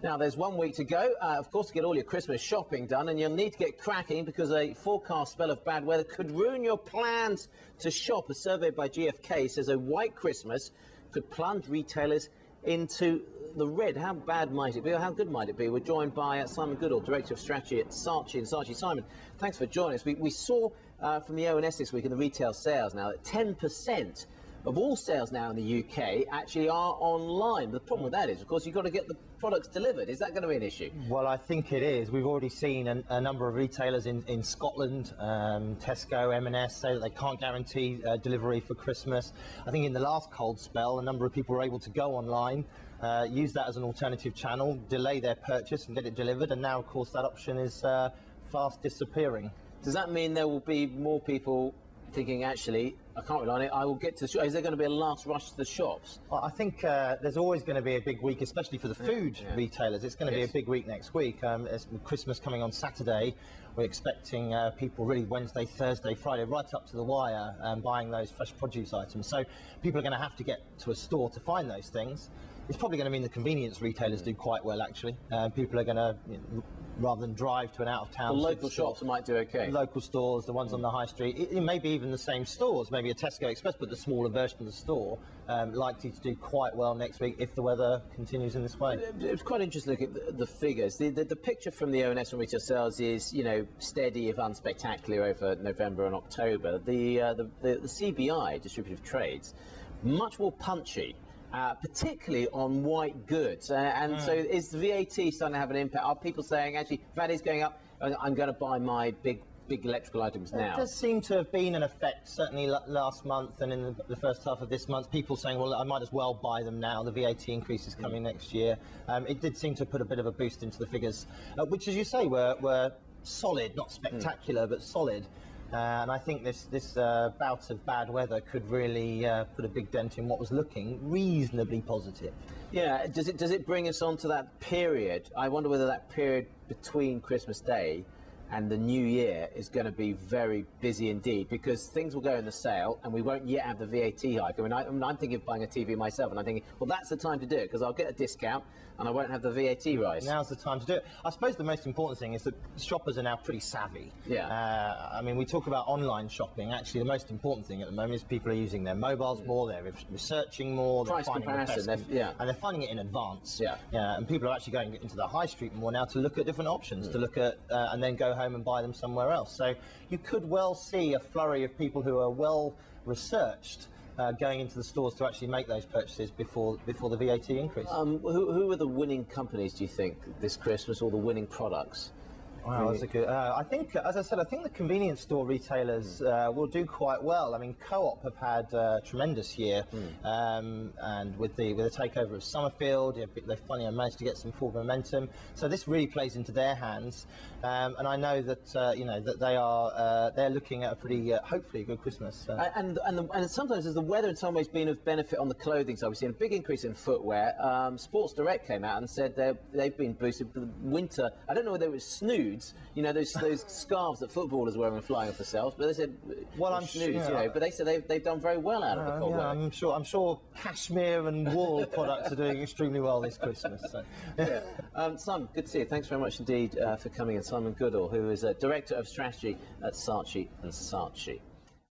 Now, there's 1 week to go, of course, to get all your Christmas shopping done, and you'll need to get cracking because a forecast spell of bad weather could ruin your plans to shop. A survey by GfK says a white Christmas could plunge retailers into the red. How bad might it be, or how good might it be? We're joined by Simon Goodall, Director of Strategy at Saatchi and Saatchi. Simon, thanks for joining us. We saw from the ONS this week in the retail sales now that 10% of all sales now in the UK actually are online. The problem with that is, of course, you've got to get the products delivered. Is that going to be an issue? Well, I think it is. We've already seen a number of retailers in Scotland, Tesco, M&S, say that they can't guarantee delivery for Christmas. I think in the last cold spell, a number of people were able to go online, use that as an alternative channel, delay their purchase and get it delivered, and now, of course, that option is fast disappearing. Does that mean there will be more people thinking, actually, I can't rely on it, I will get to the shop? Is there going to be a last rush to the shops? Well, I think there's always going to be a big week, especially for the food retailers. It's going to be a big week next week. It's Christmas coming on Saturday. We're expecting people really Wednesday, Thursday, Friday, right up to the wire, buying those fresh produce items. So people are going to have to get to a store to find those things. It's probably going to mean the convenience retailers do quite well, actually. People are going to, rather than drive to an out-of-town... The local shops might do okay. Local stores, the ones on the high street, it may be even the same stores, maybe a Tesco Express, but the smaller version of the store, likely to do quite well next week if the weather continues in this way. It's quite interesting to look at the figures. The picture from the ONS and retail sales is, you know, steady if unspectacular over November and October. The CBI, Distributive Trades, much more punchy. Particularly on white goods, so is the VAT starting to have an impact? Are people saying, actually, VAT is going up, I'm going to buy my big electrical items now? It does seem to have been an effect, certainly last month and in the first half of this month. People saying, well, I might as well buy them now. The VAT increase is coming next year. It did seem to put a bit of a boost into the figures, which, as you say, were solid, not spectacular, but solid. And I think this bout of bad weather could really put a big dent in what was looking reasonably positive. Yeah, does it bring us on to that period? I wonder whether that period between Christmas Day and the New Year is going to be very busy indeed, because things will go in the sale and we won't yet have the VAT hike. I mean, I'm thinking of buying a TV myself, and I'm thinking, well, that's the time to do it, because I'll get a discount and I won't have the VAT rise. Now's the time to do it. I suppose the most important thing is that shoppers are now pretty savvy. Yeah. I mean, we talk about online shopping. Actually, the most important thing at the moment is people are using their mobiles more, they're researching more, price comparison, and they're finding it in advance. Yeah. And people are actually going into the high street more now to look at different options, to look at and then go home and buy them somewhere else. So you could well see a flurry of people who are well researched going into the stores to actually make those purchases before the VAT increase. Who are the winning companies, do you think, this Christmas, or the winning products? Wow, that's a good. I think, as I said, I think the convenience store retailers will do quite well. I mean, Co-op have had a tremendous year, and with the takeover of Summerfield, they finally managed to get some forward momentum. So this really plays into their hands, and I know that you know that they're looking at a pretty hopefully a good Christmas. And sometimes has the weather in some ways been of benefit on the clothing side? We've seen a big increase in footwear. Sports Direct came out and said they've been boosted for the winter. I don't know whether it was snoods. You know, those scarves that footballers wear when flying off the shelves, but they said, well, I'm snoods, you know, but they said they've done very well out of the cold weather. I'm sure cashmere and wool products are doing extremely well this Christmas. So. Simon, good to see you. Thanks very much indeed for coming in. Simon Goodall, who is Director of Strategy at Saatchi and Saatchi.